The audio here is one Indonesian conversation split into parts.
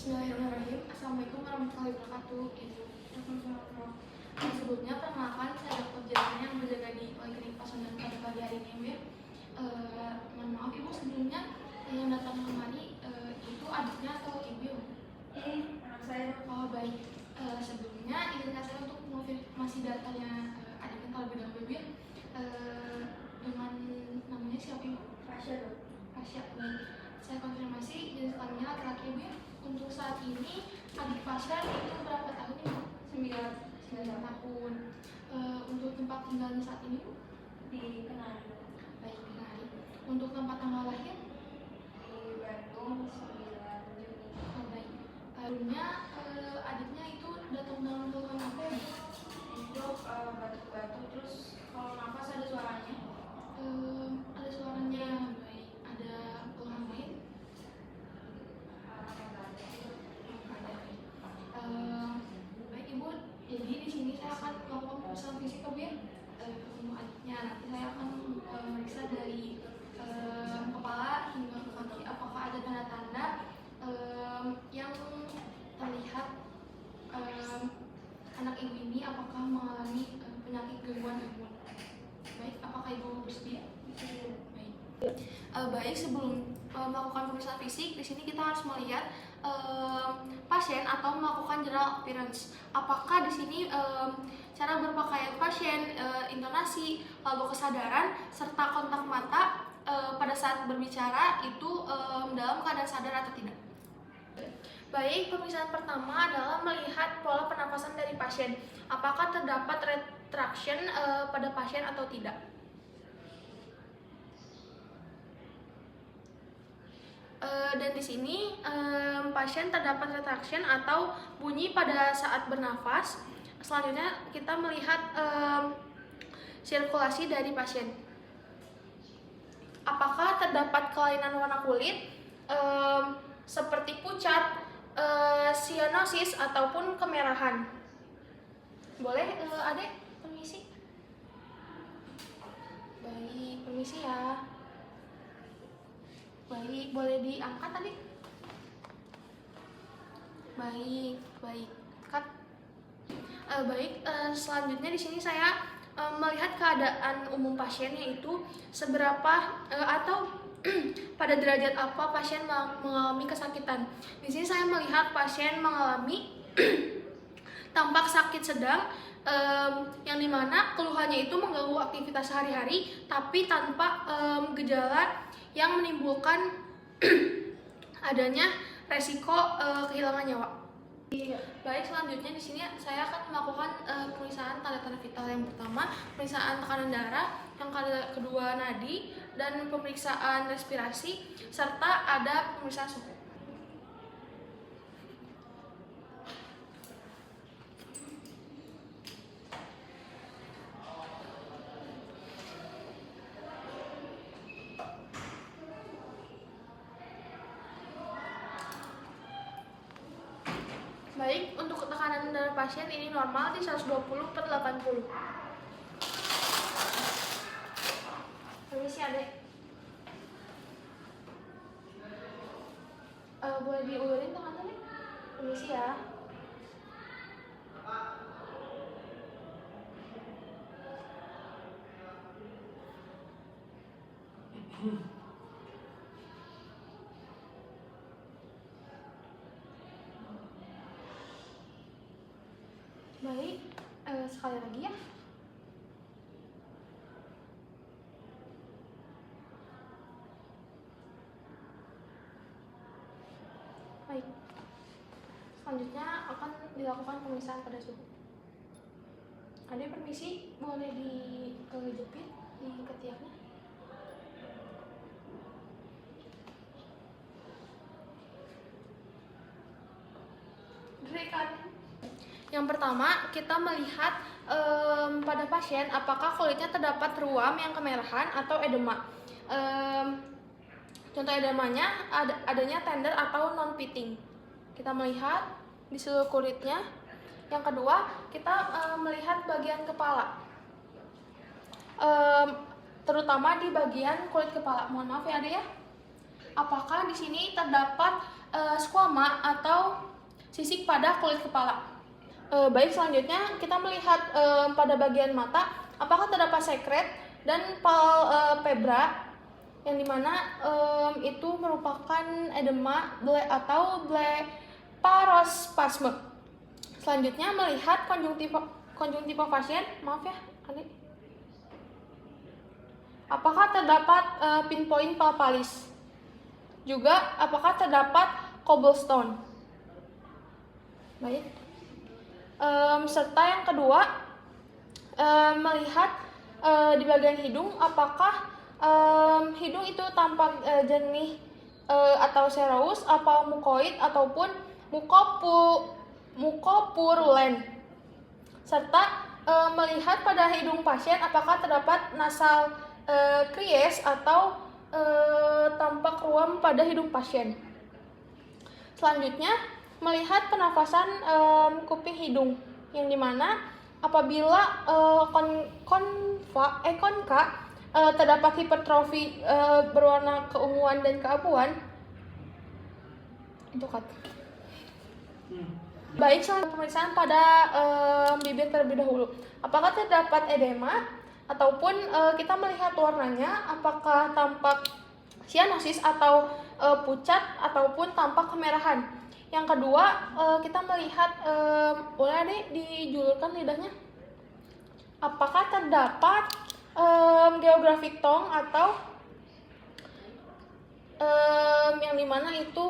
Bismillahirrahmanirrahim. Assalamualaikum warahmatullahi wabarakatuh. Ibu. Sebelumnya perkenalkan, saya Dr. Jana yang berjaga di Poliklinik Pasundan pada pagi hari ini, Ibu. Mohon maaf Ibu, sebelumnya yang datang kemari itu adiknya atau Ibu? Anak saya. Oh baik. Sebelumnya izinkan saya untuk mengonfirmasi datanya adiknya terlebih dahulu, Ibu. Dengan namanya siapa Ibu? Pasien. Pasien. Baik. Saya konfirmasi jenis kelaminnya laki-laki, Ibu. Untuk saat ini adik pasien itu berapa tahun Ibu? 9 tahun. Untuk tempat tinggalnya saat ini Bu? Di Kenari. Baik, Kenari. Untuk tempat tanggal lahir? Di Bandung 9 Juni. Oh, baik. Sebelumnya adiknya itu datang dalam keluhan apa ya Bu? Itu batuk-batuk, terus kalau nafas ada suaranya. Ada suaranya. Baik. Ada keluhan lain? Baik Ibu, jadi di sini saya akan melakukan pemeriksaan fisik Bu ya untuk adiknya. Nanti saya akan memeriksa dari kepala hingga ke kaki apakah ada tanda-tanda yang terlihat anak ibu ini apakah mengalami penyakit gangguan imun. Baik, apakah Ibu bersedia? Baik. Baik, sebelum melakukan pemeriksaan fisik, di sini kita harus melihat pasien atau melakukan general appearance. Apakah di sini cara berpakaian pasien, intonasi, lalu kesadaran, serta kontak mata pada saat berbicara itu dalam keadaan sadar atau tidak. Baik, pemeriksaan pertama adalah melihat pola pernapasan dari pasien. Apakah terdapat retraction pada pasien atau tidak? Dan di sini pasien terdapat retraction atau bunyi pada saat bernafas. Selanjutnya kita melihat sirkulasi dari pasien. Apakah terdapat kelainan warna kulit seperti pucat, sianosis ataupun kemerahan? Boleh Adek, permisi. Baik, permisi ya. Baik, boleh diangkat tadi? Baik. Cut. Baik, selanjutnya di sini saya melihat keadaan umum pasien, yaitu seberapa atau pada derajat apa pasien mengalami kesakitan. Di sini saya melihat pasien mengalami tampak sakit sedang, yang dimana keluhannya itu mengganggu aktivitas sehari-hari, tapi tanpa gejala yang menimbulkan adanya resiko kehilangan nyawa. Baik, selanjutnya di sini saya akan melakukan pemeriksaan tanda-tanda vital. Yang pertama, pemeriksaan tekanan darah, yang kedua nadi, dan pemeriksaan respirasi, serta ada pemeriksaan suhu. Baik, untuk tekanan darah pasien ini normal di 120/80. Permisi Adek. Boleh diulurin tekanannya? Permisi ya. Baik, sekali lagi ya. Baik, selanjutnya akan dilakukan pemeriksaan pada suhu. Adek permisi, boleh dijepit di ketiaknya? Yang pertama, kita melihat pada pasien apakah kulitnya terdapat ruam yang kemerahan atau edema. Contoh edemanya adanya tender atau non-pitting. Kita melihat di seluruh kulitnya. Yang kedua, kita melihat bagian kepala, terutama di bagian kulit kepala. Mohon maaf ya Ade ya. Apakah di sini terdapat squama atau sisik pada kulit kepala. Baik, selanjutnya kita melihat pada bagian mata apakah terdapat sekret dan palpebra yang dimana itu merupakan edema atau blepharospasme. Selanjutnya melihat konjungtiva pasien, maaf ya, adik. Apakah terdapat pinpoint palpalis? Juga apakah terdapat cobblestone? Baik. Serta yang kedua melihat di bagian hidung apakah hidung itu tampak jernih atau serous, apa mukoid ataupun mukopurulen. Serta melihat pada hidung pasien apakah terdapat nasal crease atau tampak ruam pada hidung pasien. Selanjutnya melihat penafasan kuping hidung yang dimana apabila konka terdapat hipertrofi berwarna keunguan dan keabuan. Itu kat. Baik, selanjutnya pemeriksaan pada bibir terlebih dahulu. Apakah terdapat edema ataupun kita melihat warnanya apakah tampak sianosis atau pucat ataupun tampak kemerahan. Yang kedua kita melihat boleh adik dijulurkan lidahnya. Apakah terdapat geographic tongue atau yang dimana itu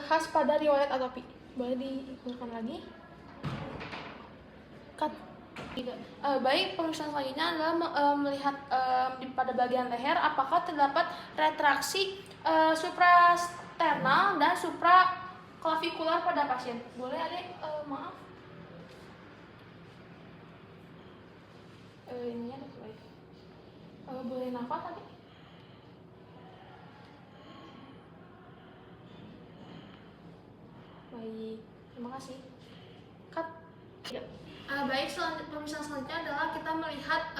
khas pada riwayat atopi. Boleh dijulurkan lagi. Baik, pemeriksaan selanjutnya adalah melihat pada bagian leher apakah terdapat retraksi suprasternal dan supraclavicular pada pasien. Boleh adik, maaf. Ini ada baik. Boleh nafas adik? Baik, terima kasih. Cut. Ya. Baik, pemeriksaan selanjutnya adalah kita melihat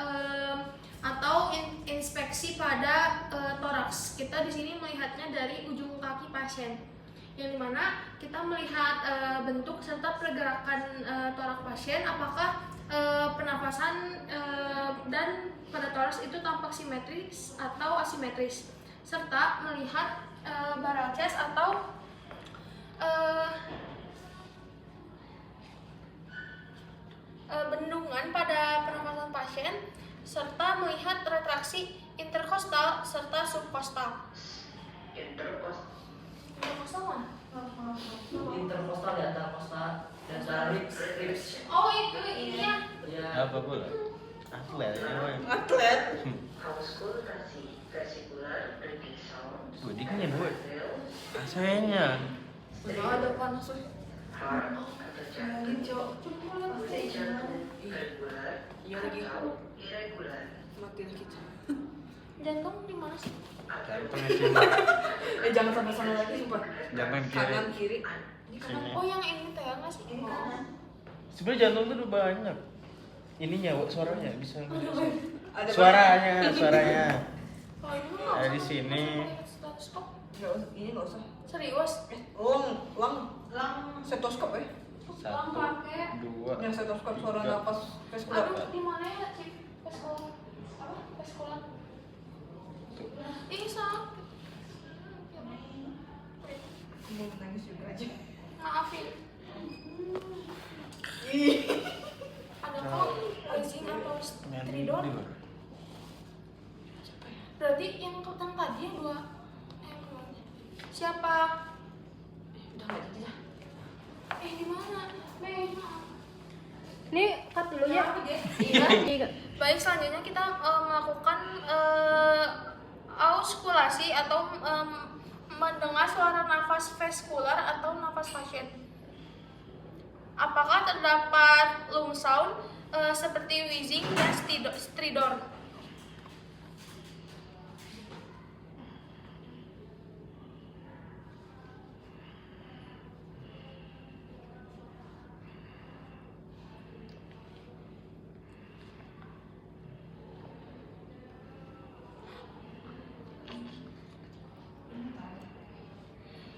atau inspeksi pada toraks. Kita di sini melihatnya dari ujung kaki pasien, yang dimana kita melihat bentuk serta pergerakan toraks pasien, apakah pernafasan dan pada toraks itu tampak simetris atau asimetris, serta melihat barrel chest atau bendungan pada pernafasan pasien, serta melihat retraksi interkostal serta subkostal. Interkostal mana? Interkostal di antara kostal dan antara ribs. Oh itu ini ya. Apa pula? Atlet ya. Atlet. Auskultasi vesikular berpisau. Gue dingin gue. Rasanya. Ada panas tuh. Heart atau jantung. Mulai jantung regular Iya lagi. atau irregular. Mati lagi. Jantung di mana sih? Jantungnya sini. Jangan sampai sana lagi sumpah. Jangan Kanan kiri. kiri. Sini. Oh yang ini teh nggak sih? Sebenarnya jantung tuh udah banyak. Ininya, suaranya bisa. Ada Suaranya. Oh ini mah Ada di sini. Stetoskop. Ini nggak usah. Serius? Lang stetoskop ya. Satu, dua. Yang stetoskop suara tiga. napas vestibular. Aduh, di mana ya sih? Veskular. Apa? Veskular. Ih, sakit. Mau nangis juga aja. Maafin. Ih. Ada kok Lysine atau Stridor? Berarti yang tadi yang dua. Siapa? Udah nggak jadi dah. Di mana? Ini cut dulu ya. Iya. Baik, selanjutnya kita melakukan auskulasi atau mendengar suara nafas veskular atau nafas pasien. Apakah terdapat lung sound seperti wheezing dan stridor?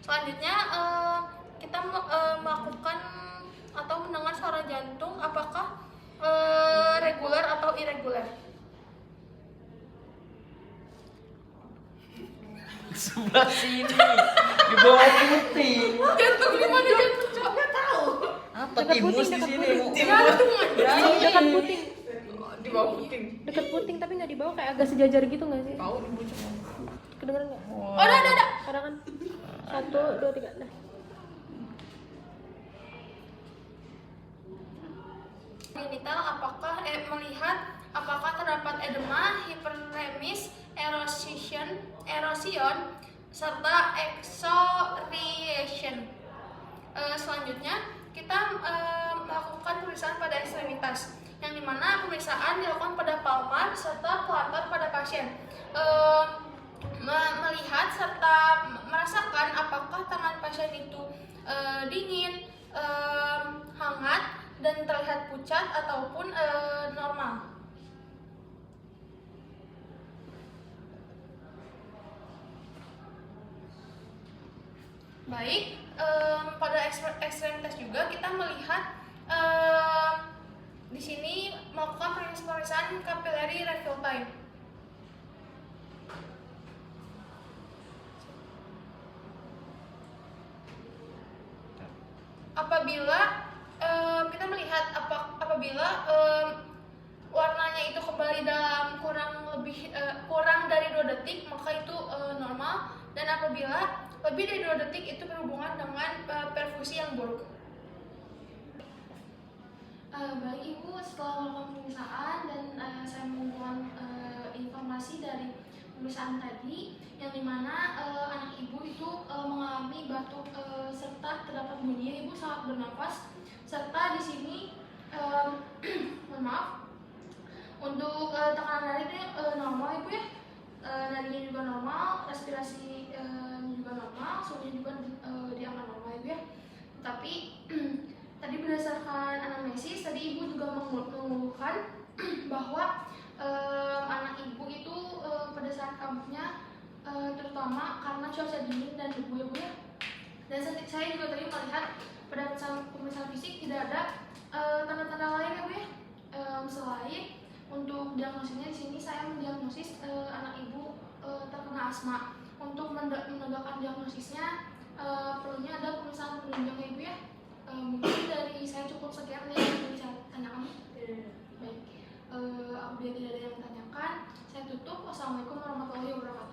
Selanjutnya kita melakukan atau mendengar suara jantung apakah reguler atau irregular. Sebelah sini. Di bawah putih. Jantung di mana jantung, Cok? Nggak tahu. Apa timus di sini? Jantung Dekat puting. Di bawah puting. Dekat puting tapi nggak di bawah, kayak agak sejajar gitu nggak sih? Tahu di pucuk. Kedengeran nggak? Oh, ada. Ada kan? 1, 2, 3. Nah. Genital apakah melihat apakah terdapat edema, hiperemesis, erosion serta excoriation. Selanjutnya kita melakukan pemeriksaan pada ekstremitas, yang dimana pemeriksaan dilakukan pada palmar serta plantar pada pasien. Melihat serta merasakan apakah tangan pasien itu dingin, hangat, dan terlihat pucat ataupun normal. Baik, pada ekstremitas juga kita melihat di sini melakukan pemeriksaan capillary refill time. Apabila kita melihat apabila warnanya itu kembali dalam kurang dari 2 detik, maka itu normal, dan apabila lebih dari 2 detik itu berhubungan dengan perfusi yang buruk. Baik Ibu, setelah melakukan pemeriksaan dan saya mengumpulkan informasi dari pemeriksaan tadi, yang dimana anak Ibu itu mengalami batuk serta terdapat bunyi, Ibu sangat bernafas, serta di sini mohon maaf, untuk tekanan darahnya normal Ibu ya, nadinya juga normal, respirasi juga normal, suhunya juga di angka normal Ibu ya. Tapi tadi berdasarkan anamnesis, tadi Ibu juga mengeluhkan bahwa anak Ibu itu pada saat kaburnya terutama karena cuaca dingin dan debu ya Bu ya. Dan saya juga tadi melihat pada pemeriksaan fisik tidak ada tanda-tanda lain ya Bu ya. Selain untuk diagnosisnya di sini saya mendiagnosis anak Ibu terkena asma. Untuk menegakkan diagnosisnya perlunya ada pemeriksaan penunjang ya Ibu ya. Mungkin dari saya cukup sekian yang bisa tanyakan. Baik, apabila tidak ada yang menanyakan, saya tutup. Wassalamualaikum warahmatullahi wabarakatuh.